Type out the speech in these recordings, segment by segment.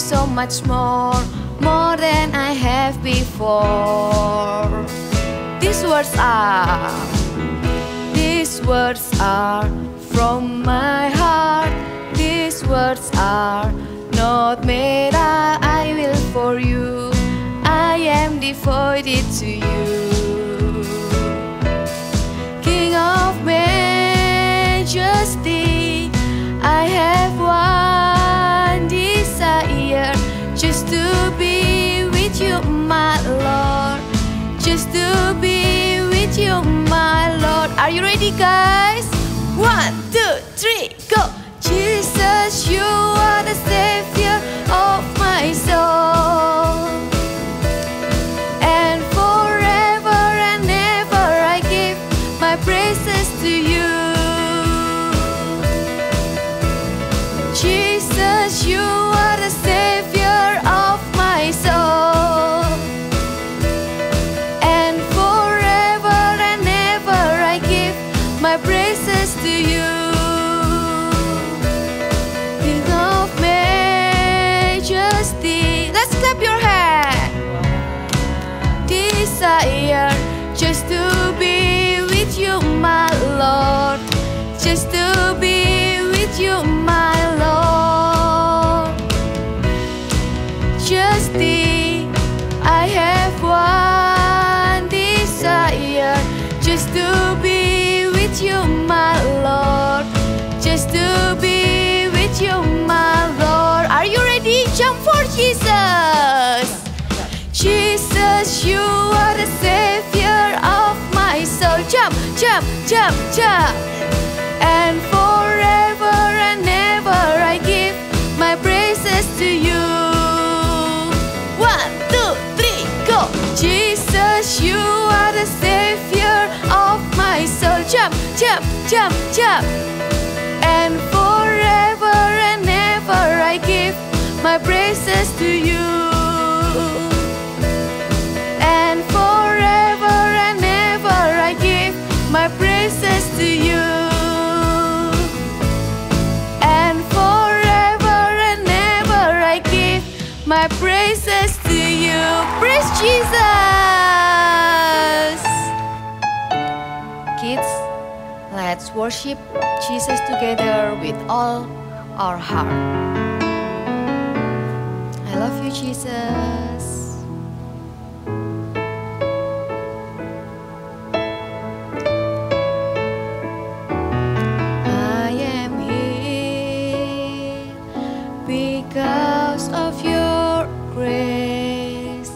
so much more than I have before. These words are from my heart. These words are not made up, I will for you. I am devoted to you. King of majesty, I have one desire, just to be with you, my Lord. Just to be with you, my Lord. Are you ready, guys? 1, 2, 3, go! Jesus, you are the Savior of my soul, and forever and ever I give my praises to you. Jesus, you are the Savior of my soul, and forever and ever I give my praises to you. King of majesty, let's clap your hands. Desire just to be with you, my Lord. Just to be with you, my Lord. Just I have one desire, just to be with you, my Lord. Just to be with you, my Lord. Are you ready? Jump for Jesus. Jesus, you are the Savior of my soul. Jump, jump, jump, jump. And forever and ever I give my praises to you. 1, 2, 3, go! Jesus, you are the Savior of my soul. Jump, jump, jump, jump. And forever and ever I give my praises to you. And forever and ever I give my praises to you. And forever and ever I give my praises to you. Praise Jesus! Kids, let's worship Jesus together with all our heart. I love you, Jesus. I am here because of your grace.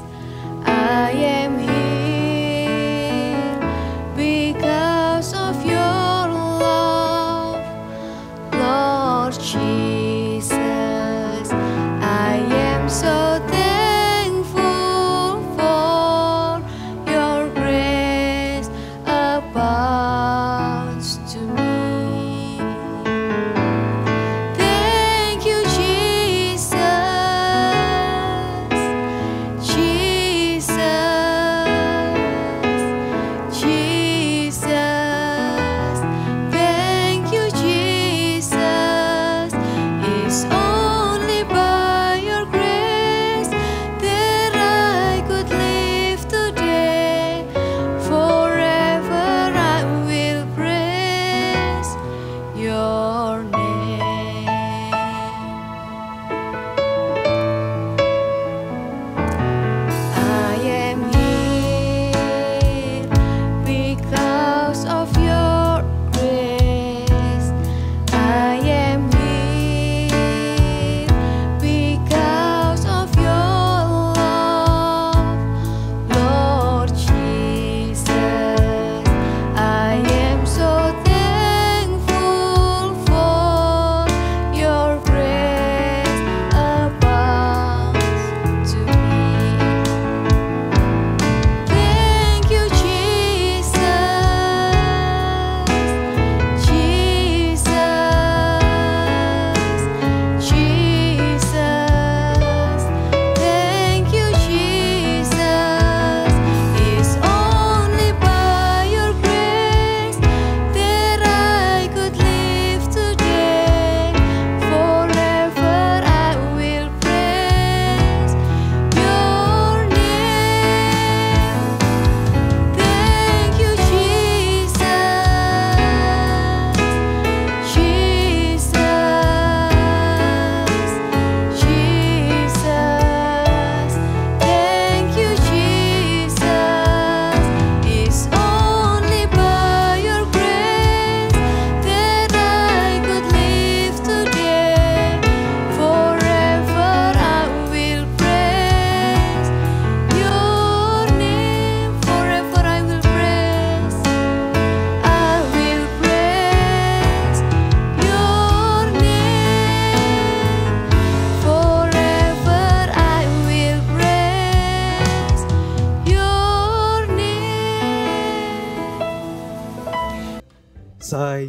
I am here because of your love, Lord Jesus. I am so thankful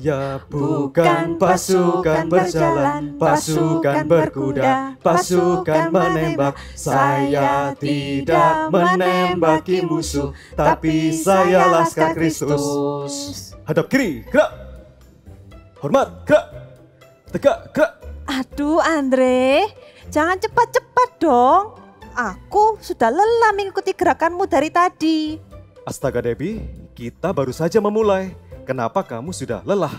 Saya bukan pasukan berjalan, pasukan berkuda, pasukan menembak. Saya tidak menembaki musuh, tapi saya Laskar Kristus. Hadap kiri, gerak. Hormat, gerak. Tegak, gerak. Aduh Andre, jangan cepat-cepat dong. Aku sudah lelah mengikuti gerakanmu dari tadi. Astaga Debbie, kita baru saja memulai. Kenapa kamu sudah lelah?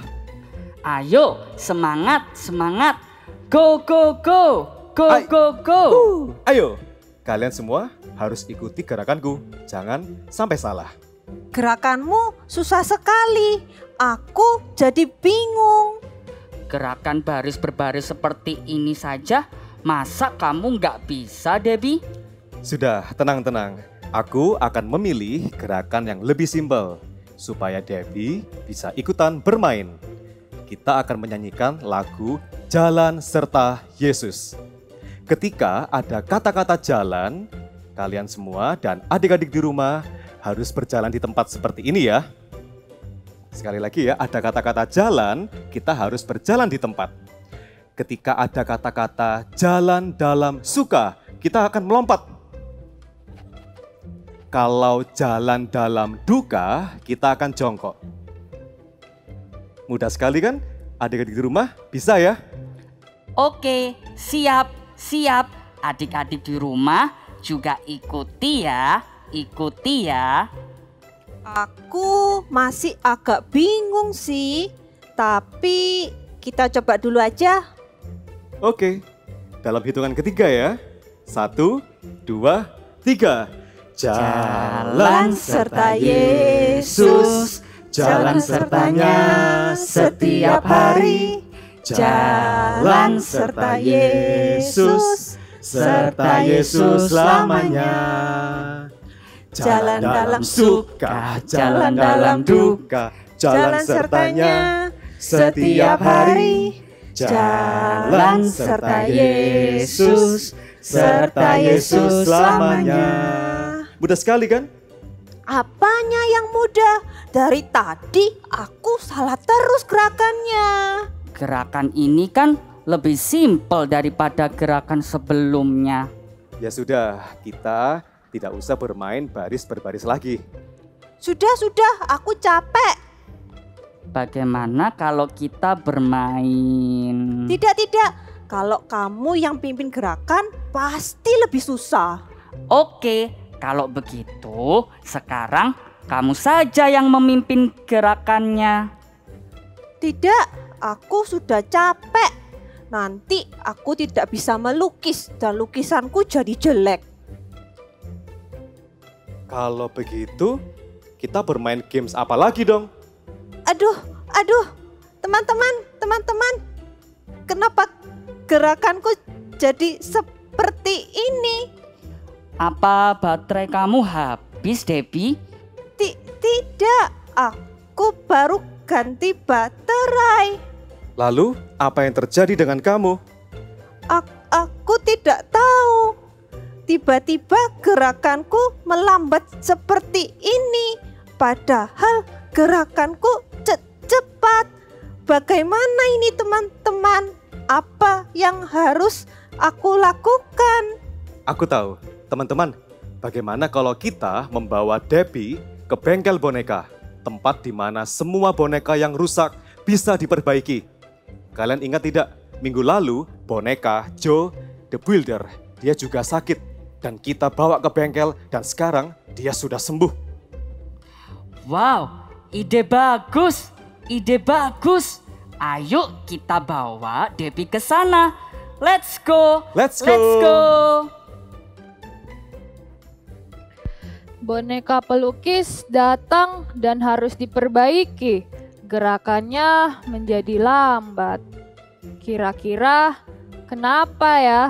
Ayo, semangat, semangat. Go, go, go. Go, go, go. Ayo, kalian semua harus ikuti gerakanku. Jangan sampai salah. Gerakanmu susah sekali. Aku jadi bingung. Gerakan baris berbaris seperti ini saja. Masa kamu nggak bisa, Debbie? Sudah, tenang-tenang. Aku akan memilih gerakan yang lebih simpel supaya Debbie bisa ikutan bermain. Kita akan menyanyikan lagu Jalan Serta Yesus. Ketika ada kata-kata jalan, kalian semua dan adik-adik di rumah harus berjalan di tempat seperti ini ya. Sekali lagi ya, ada kata-kata jalan, kita harus berjalan di tempat. Ketika ada kata-kata jalan dalam suka, kita akan melompat. Kalau jalan dalam duka, kita akan jongkok. Mudah sekali kan? Adik-adik di rumah bisa ya? Oke, siap, siap. Adik-adik di rumah juga ikuti ya, ikuti ya. Aku masih agak bingung sih. Tapi kita coba dulu aja. Oke, dalam hitungan ketiga ya. 1, 2, 3. Jalan serta Yesus, jalan sertanya setiap hari. Jalan serta Yesus, serta Yesus selamanya. Jalan dalam suka, jalan dalam duka, jalan sertanya setiap hari. Jalan serta Yesus, serta Yesus selamanya. Mudah sekali kan? Apanya yang mudah? Dari tadi aku salah terus gerakannya. Gerakan ini kan lebih simpel daripada gerakan sebelumnya. Ya sudah, kita tidak usah bermain baris berbaris lagi. Sudah, aku capek. Bagaimana kalau kita bermain? Tidak. Kalau kamu yang pimpin gerakan pasti lebih susah. Oke, kalau begitu sekarang kamu saja yang memimpin gerakannya. Tidak, aku sudah capek. Nanti aku tidak bisa melukis dan lukisanku jadi jelek. Kalau begitu, kita bermain games apa lagi dong? Aduh, teman-teman. Kenapa gerakanku jadi seperti ini? Apa baterai kamu habis, Debbie? Tidak, aku baru ganti baterai. Lalu, apa yang terjadi dengan kamu? Aku tidak tahu. Tiba-tiba gerakanku melambat seperti ini. Padahal gerakanku cepat. Bagaimana ini teman-teman? Apa yang harus aku lakukan? Aku tahu, teman-teman. Bagaimana kalau kita membawa Debbie ke bengkel boneka? Tempat di mana semua boneka yang rusak bisa diperbaiki. Kalian ingat tidak? Minggu lalu boneka Joe the Builder, dia juga sakit. Dan kita bawa ke bengkel dan sekarang dia sudah sembuh. Wow, ide bagus. Ide bagus. Ayo kita bawa Debbie ke sana. Let's go. Let's go. Let's go. Boneka pelukis datang dan harus diperbaiki. Gerakannya menjadi lambat. Kira-kira kenapa ya?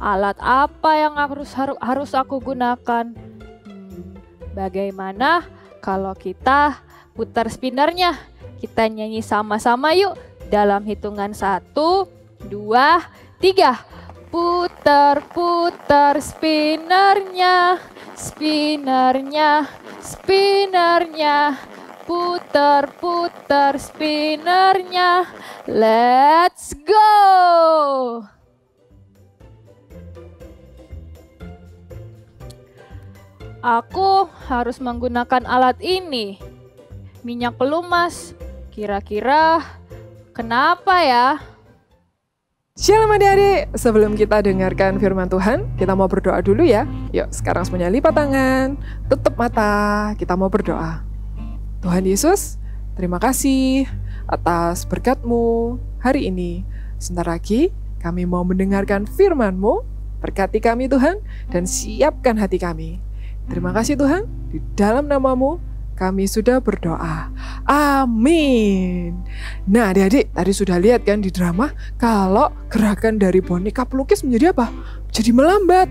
Alat apa yang harus aku gunakan? Bagaimana kalau kita putar spinnernya? Kita nyanyi sama-sama yuk. Dalam hitungan 1, 2, 3. Putar spinnernya, spinnernya, spinnernya. putar spinnernya. Let's go! Aku harus menggunakan alat ini. Minyak pelumas. Kira-kira kenapa ya? Shalom adik-adik, sebelum kita dengarkan firman Tuhan, kita mau berdoa dulu ya. Yuk sekarang semuanya lipat tangan, tutup mata, kita mau berdoa. Tuhan Yesus, terima kasih atas berkat-Mu hari ini. Sebentar lagi kami mau mendengarkan firman-Mu, berkati kami Tuhan, dan siapkan hati kami. Terima kasih Tuhan, di dalam nama-Mu kami sudah berdoa. Amin. Nah adik-adik, tadi sudah lihat kan di drama, kalau gerakan dari boneka pelukis menjadi apa? Jadi melambat.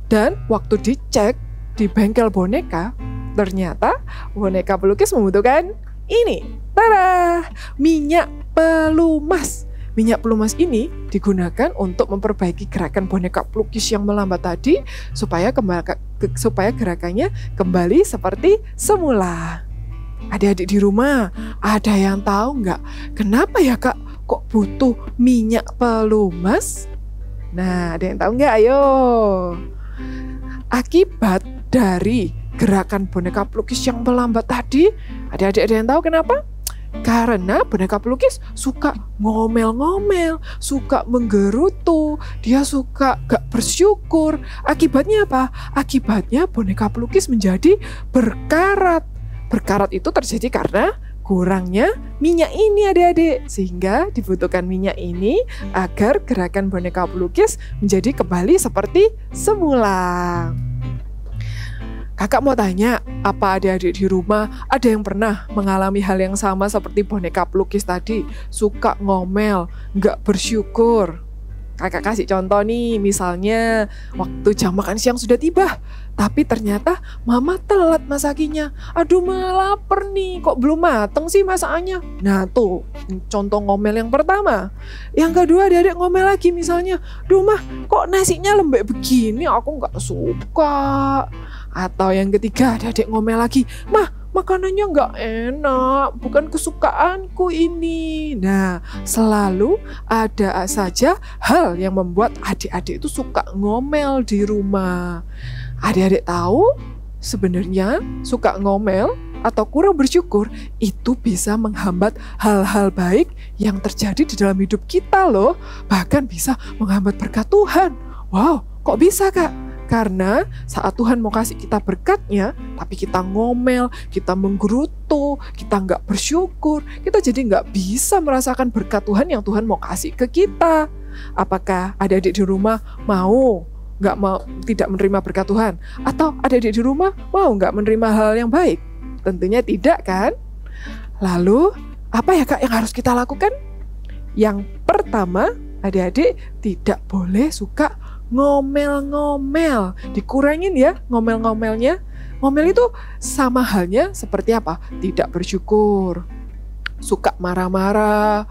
Dan waktu dicek di bengkel boneka, ternyata boneka pelukis membutuhkan ini. Tada! Minyak pelumas. Minyak pelumas ini digunakan untuk memperbaiki gerakan boneka pelukis yang melambat tadi supaya gerakannya kembali seperti semula. Adik-adik di rumah, ada yang tahu nggak kenapa ya Kak kok butuh minyak pelumas? Nah, ada yang tahu nggak? Ayo. Akibat dari gerakan boneka pelukis yang melambat tadi, adik-adik ada yang tahu kenapa? Karena boneka pelukis suka ngomel-ngomel, suka menggerutu, dia suka gak bersyukur. Akibatnya apa? Akibatnya boneka pelukis menjadi berkarat. Berkarat itu terjadi karena kurangnya minyak ini adik-adik. Sehingga dibutuhkan minyak ini agar gerakan boneka pelukis menjadi kembali seperti semula. Kakak mau tanya, apa adik-adik di rumah ada yang pernah mengalami hal yang sama seperti boneka pelukis tadi? Suka ngomel, nggak bersyukur. Kakak kasih contoh nih, misalnya waktu jam makan siang sudah tiba, tapi ternyata mama telat masakinya. Aduh malah lapar nih, kok belum mateng sih masakannya? Nah tuh, contoh ngomel yang pertama. Yang kedua adik-adik ngomel lagi misalnya, duh mah kok nasinya lembek begini, aku nggak suka. Atau yang ketiga adik-adik ngomel lagi, mah makanannya nggak enak, bukan kesukaanku ini. Nah, selalu ada saja hal yang membuat adik-adik itu suka ngomel di rumah. Adik-adik tahu sebenarnya suka ngomel atau kurang bersyukur itu bisa menghambat hal-hal baik yang terjadi di dalam hidup kita loh. Bahkan bisa menghambat berkat Tuhan. Wow, kok bisa Kak? Karena saat Tuhan mau kasih kita berkatnya, tapi kita ngomel, kita menggerutu, kita nggak bersyukur, kita jadi nggak bisa merasakan berkat Tuhan yang Tuhan mau kasih ke kita. Apakah adik-adik di rumah nggak mau tidak menerima berkat Tuhan? Atau adik-adik di rumah mau nggak menerima hal yang baik? Tentunya tidak kan? Lalu apa ya Kak yang harus kita lakukan? Yang pertama, adik-adik tidak boleh suka ngomel-ngomel, dikurangin ya ngomel-ngomelnya. Ngomel itu sama halnya seperti apa? Tidak bersyukur, suka marah-marah,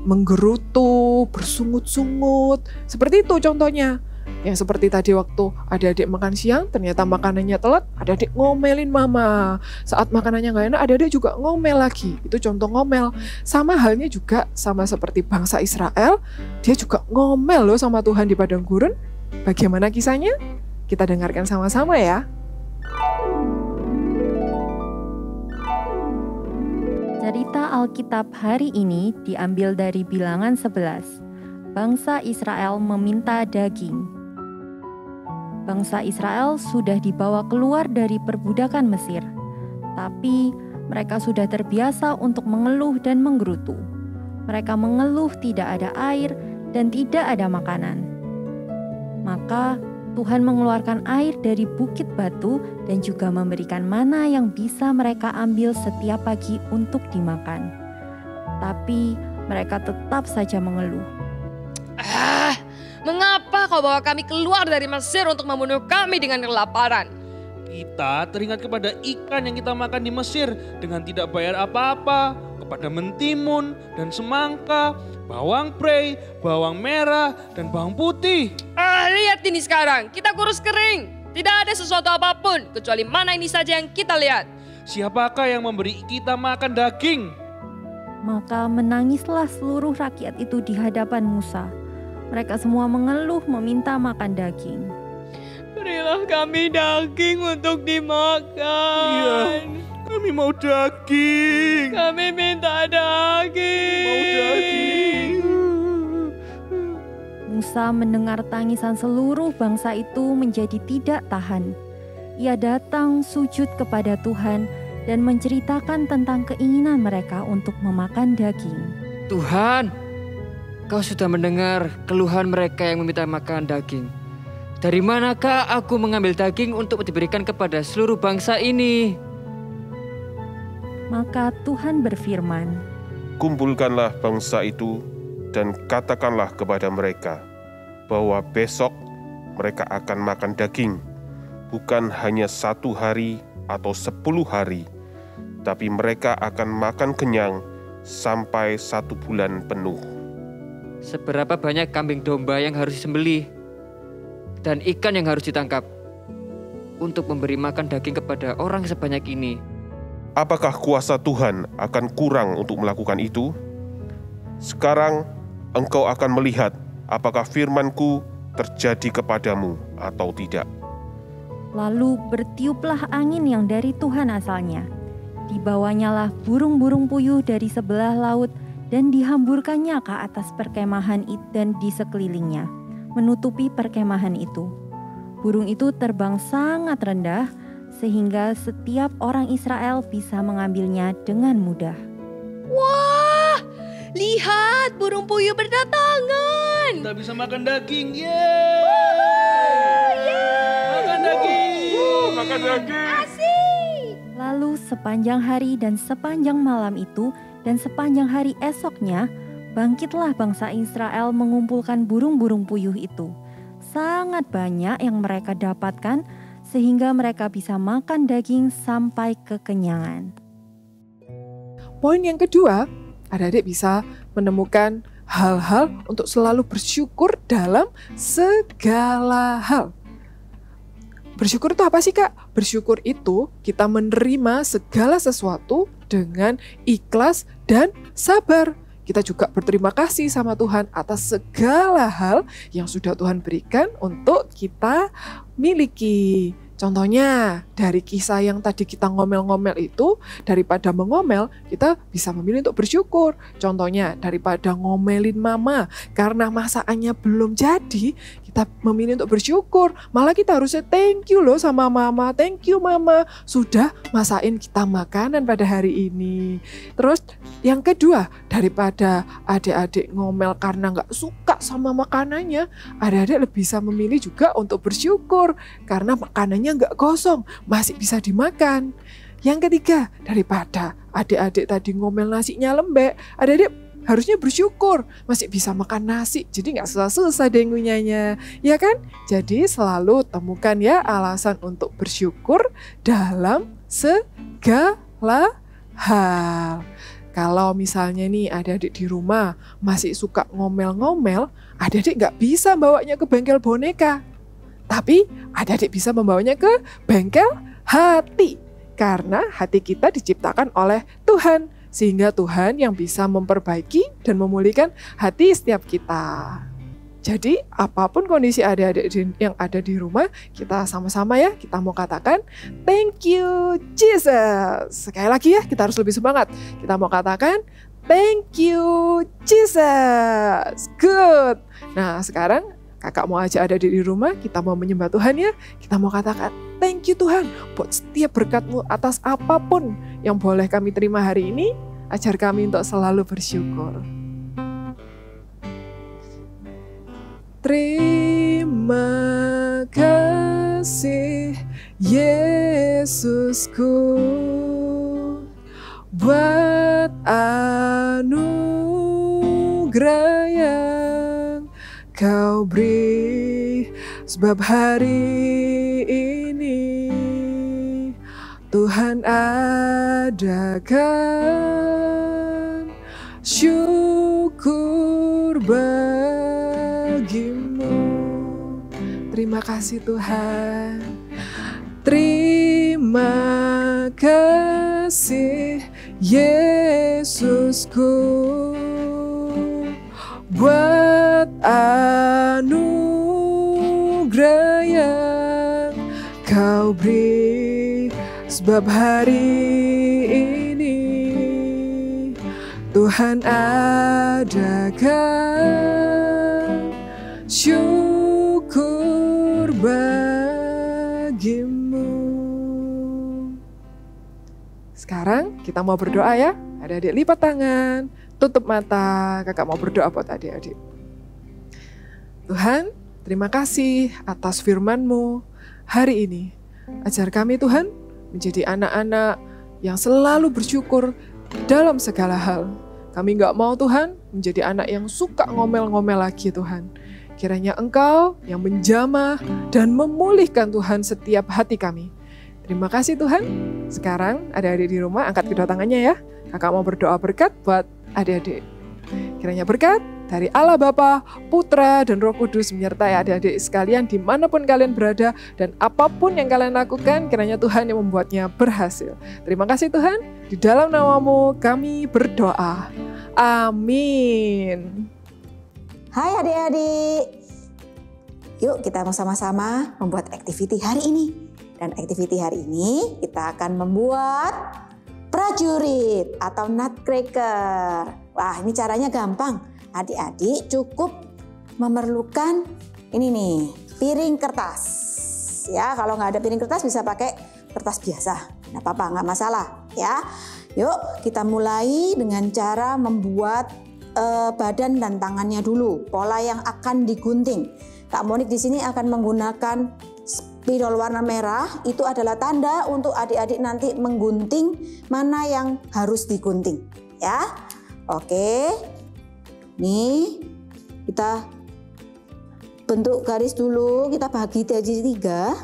menggerutu, bersungut-sungut. Seperti itu contohnya. Yang seperti tadi waktu adik-adik makan siang, ternyata makanannya telat, adik-adik ngomelin mama. Saat makanannya nggak enak, adik-adik juga ngomel lagi. Itu contoh ngomel. Sama halnya juga sama seperti bangsa Israel, dia juga ngomel loh sama Tuhan di padang gurun. Bagaimana kisahnya? Kita dengarkan sama-sama ya. Cerita Alkitab hari ini diambil dari Bilangan 11. Bangsa Israel meminta daging. Bangsa Israel sudah dibawa keluar dari perbudakan Mesir, tapi mereka sudah terbiasa untuk mengeluh dan menggerutu. Mereka mengeluh tidak ada air dan tidak ada makanan. Maka Tuhan mengeluarkan air dari bukit batu dan juga memberikan mana yang bisa mereka ambil setiap pagi untuk dimakan. Tapi mereka tetap saja mengeluh. Mengapa kau bawa kami keluar dari Mesir untuk membunuh kami dengan kelaparan? Kita teringat kepada ikan yang kita makan di Mesir dengan tidak bayar apa-apa, kepada mentimun dan semangka, bawang prei, bawang merah, dan bawang putih. Lihat ini sekarang, kita kurus kering. Tidak ada sesuatu apapun, kecuali mana ini saja yang kita lihat. siapakah yang memberi kita makan daging? Maka menangislah seluruh rakyat itu di hadapan Musa. Mereka semua mengeluh meminta makan daging. Berilah kami daging untuk dimakan. Iya, kami mau daging. Kami minta daging. Mau daging. Musa mendengar tangisan seluruh bangsa itu menjadi tidak tahan. Ia datang sujud kepada Tuhan dan menceritakan tentang keinginan mereka untuk memakan daging. Tuhan, Kau sudah mendengar keluhan mereka yang meminta makan daging. Dari manakah aku mengambil daging untuk diberikan kepada seluruh bangsa ini? Maka Tuhan berfirman, Kumpulkanlah bangsa itu dan katakanlah kepada mereka bahwa besok mereka akan makan daging, bukan hanya 1 hari atau 10 hari, tapi mereka akan makan kenyang sampai 1 bulan penuh. Seberapa banyak kambing domba yang harus disembelih dan ikan yang harus ditangkap untuk memberi makan daging kepada orang sebanyak ini? Apakah kuasa Tuhan akan kurang untuk melakukan itu? Sekarang engkau akan melihat apakah firman-Ku terjadi kepadamu atau tidak. lalu bertiuplah angin yang dari Tuhan asalnya. Dibawanyalah burung-burung puyuh dari sebelah laut dan dihamburkannya ke atas perkemahan dan di sekelilingnya, menutupi perkemahan itu. Burung itu terbang sangat rendah, sehingga setiap orang Israel bisa mengambilnya dengan mudah. Wah, lihat burung puyuh berdatangan. Kita bisa makan daging, yeay! Makan daging! Makan daging! Asik! Lalu sepanjang hari dan sepanjang malam itu dan sepanjang hari esoknya, bangkitlah bangsa Israel mengumpulkan burung-burung puyuh itu. Sangat banyak yang mereka dapatkan, sehingga mereka bisa makan daging sampai kekenyangan. Poin yang kedua, adik-adik bisa menemukan hal-hal untuk selalu bersyukur dalam segala hal. Bersyukur itu apa sih, Kak? Bersyukur itu kita menerima segala sesuatu dengan ikhlas dan sabar. Kita juga berterima kasih sama Tuhan atas segala hal yang sudah Tuhan berikan untuk kita miliki. Contohnya dari kisah yang tadi kita ngomel-ngomel itu, daripada mengomel kita bisa memilih untuk bersyukur. Contohnya daripada ngomelin mama karena masakannya belum jadi, kita memilih untuk bersyukur. Malah kita harusnya thank you loh sama mama. Thank you mama sudah masakin kita makanan pada hari ini. Terus yang kedua, daripada adik-adik ngomel karena gak suka sama makanannya, adik-adik bisa memilih juga untuk bersyukur karena makanannya nggak gosong, masih bisa dimakan. Yang ketiga, daripada adik-adik tadi ngomel nasinya lembek, adik-adik harusnya bersyukur masih bisa makan nasi, jadi nggak susah-susah deh ngunyahnya, ya kan? Jadi selalu temukan ya alasan untuk bersyukur dalam segala hal. Kalau misalnya nih adik-adik di rumah masih suka ngomel-ngomel, adik-adik nggak bisa bawanya ke bengkel boneka. Tapi adik-adik bisa membawanya ke bengkel hati. Karena hati kita diciptakan oleh Tuhan. Sehingga Tuhan yang bisa memperbaiki dan memulihkan hati setiap kita. Jadi apapun kondisi adik-adik yang ada di rumah, kita sama-sama ya, kita mau katakan thank you Jesus. Sekali lagi ya, kita harus lebih semangat. Kita mau katakan thank you Jesus. Good. Nah sekarang Kakak mau ajak adik-adik di rumah, kita mau menyembah Tuhan ya. Kita mau katakan, thank you Tuhan buat setiap berkat-Mu atas apapun yang boleh kami terima hari ini. Ajar kami untuk selalu bersyukur. Terima kasih Yesusku buat anugerah yang Kau beri, sebab hari ini Tuhan adakan syukur bagimu. Terima kasih Tuhan. Terima kasih Yesusku buat anugerah yang kau beri, sebab hari ini Tuhan adakan syukur bagimu. Sekarang kita mau berdoa ya. Adik-adik lipat tangan, tutup mata. Kakak mau berdoa buat adik-adik. Tuhan, terima kasih atas firman-Mu hari ini. Ajar kami Tuhan menjadi anak-anak yang selalu bersyukur dalam segala hal. Kami gak mau Tuhan menjadi anak yang suka ngomel-ngomel lagi Tuhan. Kiranya Engkau yang menjamah dan memulihkan Tuhan setiap hati kami. Terima kasih Tuhan. Sekarang adik-adik di rumah angkat kedua tangannya ya. Kakak mau berdoa berkat buat adik-adik. Kiranya berkat dari Allah Bapa, Putra, dan Roh Kudus menyertai adik-adik sekalian dimanapun kalian berada dan apapun yang kalian lakukan, kiranya Tuhan yang membuatnya berhasil. Terima kasih Tuhan, di dalam nama-Mu kami berdoa. Amin. Hai adik-adik, yuk kita mau sama-sama membuat aktiviti hari ini. Dan aktiviti hari ini kita akan membuat prajurit atau nutcracker. Wah, ini caranya gampang. Adik-adik cukup memerlukan ini nih, piring kertas. Ya, kalau nggak ada piring kertas bisa pakai kertas biasa. Nggak apa-apa, nggak masalah. Ya, yuk kita mulai dengan cara membuat badan dan tangannya dulu. Pola yang akan digunting. Kak Monik di sini akan menggunakan spidol warna merah. Itu adalah tanda untuk adik-adik nanti menggunting mana yang harus digunting. Ya, oke. Nih, kita bentuk garis dulu. Kita bagi jadi 3.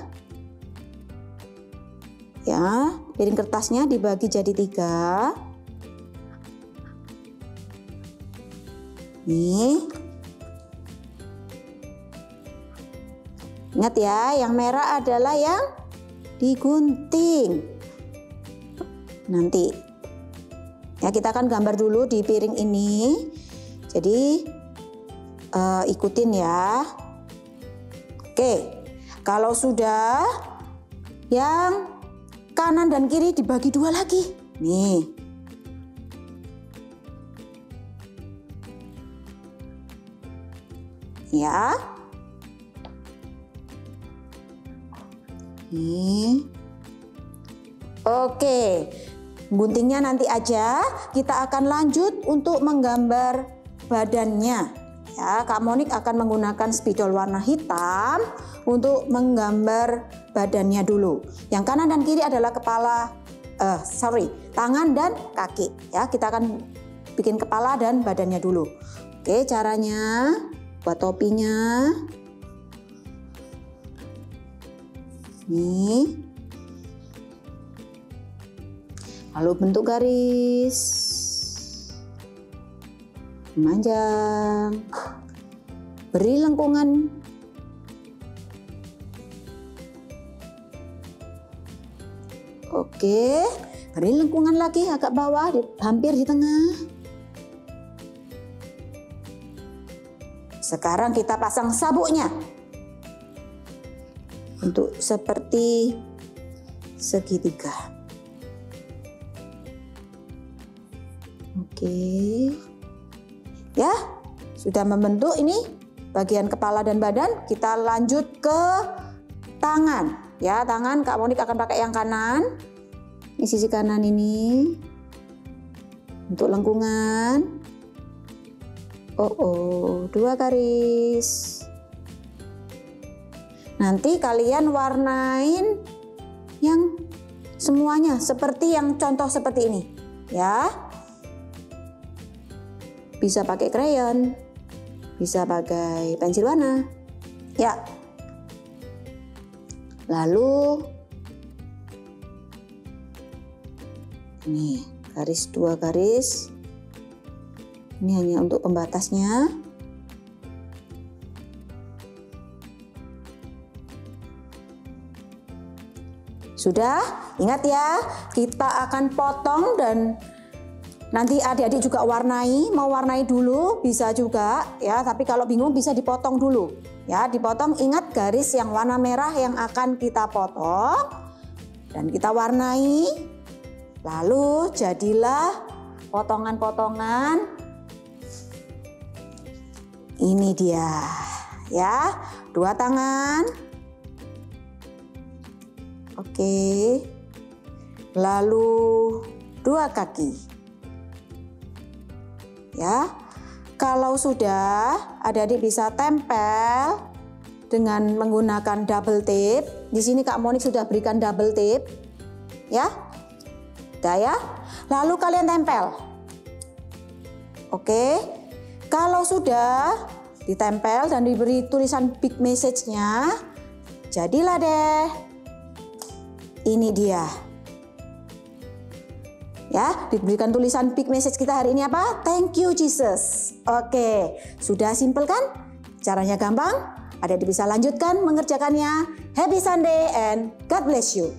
Ya, piring kertasnya dibagi jadi 3. Nih. Ingat ya, yang merah adalah yang digunting. Nanti. Ya, kita akan gambar dulu di piring ini. Jadi ikutin ya. Oke. Kalau sudah, yang kanan dan kiri dibagi 2 lagi. Nih. Ya. Nih. Oke. Guntingnya nanti aja. Kita akan lanjut untuk menggambar badannya. Ya, Kak Monik akan menggunakan spidol warna hitam untuk menggambar badannya dulu. Yang kanan dan kiri adalah tangan dan kaki. Ya, kita akan bikin kepala dan badannya dulu. Oke, caranya buat topinya. Nih. Lalu bentuk garis. Memanjang. Beri lengkungan. Oke, beri lengkungan lagi agak bawah, hampir di tengah. Sekarang kita pasang sabuknya. Untuk seperti segitiga. Oke. Ya, sudah membentuk ini bagian kepala dan badan. Kita lanjut ke tangan. Ya, tangan Kak Monik akan pakai yang kanan. Ini sisi kanan ini. Untuk lengkungan. 2 garis. Nanti kalian warnain yang semuanya seperti yang contoh seperti ini. Ya. Bisa pakai krayon, bisa pakai pensil warna. Ya. Lalu ini garis 2 garis. Ini hanya untuk pembatasnya. Sudah? Ingat ya, kita akan potong dan nanti adik-adik juga warnai. Mau warnai dulu bisa juga ya, tapi kalau bingung bisa dipotong dulu. Ya, dipotong, ingat garis yang warna merah yang akan kita potong dan kita warnai. Lalu jadilah potongan-potongan. Ini dia. Ya, 2 tangan. Oke. Lalu 2 kaki. Ya. Kalau sudah, adik-adik bisa tempel dengan menggunakan double tape. Di sini Kak Monik sudah berikan double tape. Ya. Udah ya. Lalu kalian tempel. Oke. Kalau sudah ditempel dan diberi tulisan big message-nya, jadilah deh. Ini dia. Ya, diberikan tulisan big message kita hari ini apa? Thank you Jesus. Oke, sudah simpel kan? Caranya gampang. Adik-adik bisa lanjutkan mengerjakannya. Happy Sunday and God bless you.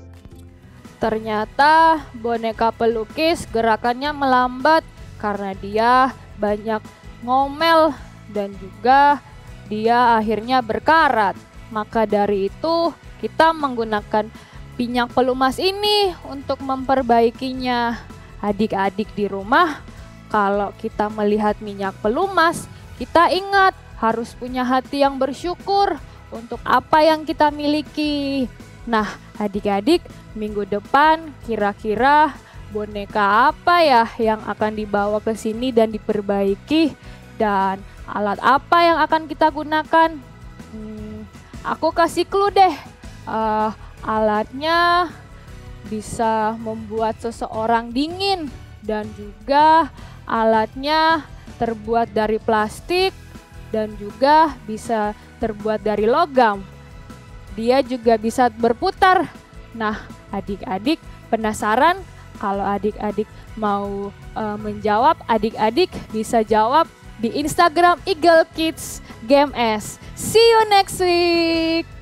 Ternyata boneka pelukis gerakannya melambat karena dia banyak ngomel dan juga dia akhirnya berkarat. Maka dari itu kita menggunakan minyak pelumas ini untuk memperbaikinya. Adik-adik di rumah, kalau kita melihat minyak pelumas, kita ingat harus punya hati yang bersyukur untuk apa yang kita miliki. Nah, adik-adik, minggu depan kira-kira boneka apa ya yang akan dibawa ke sini dan diperbaiki, dan alat apa yang akan kita gunakan? Aku kasih clue deh. Alatnya bisa membuat seseorang dingin dan juga alatnya terbuat dari plastik dan juga bisa terbuat dari logam. Dia juga bisa berputar. Nah, adik-adik penasaran? Kalau adik-adik mau menjawab, adik-adik bisa jawab di Instagram Eagle Kids Game S. See you next week.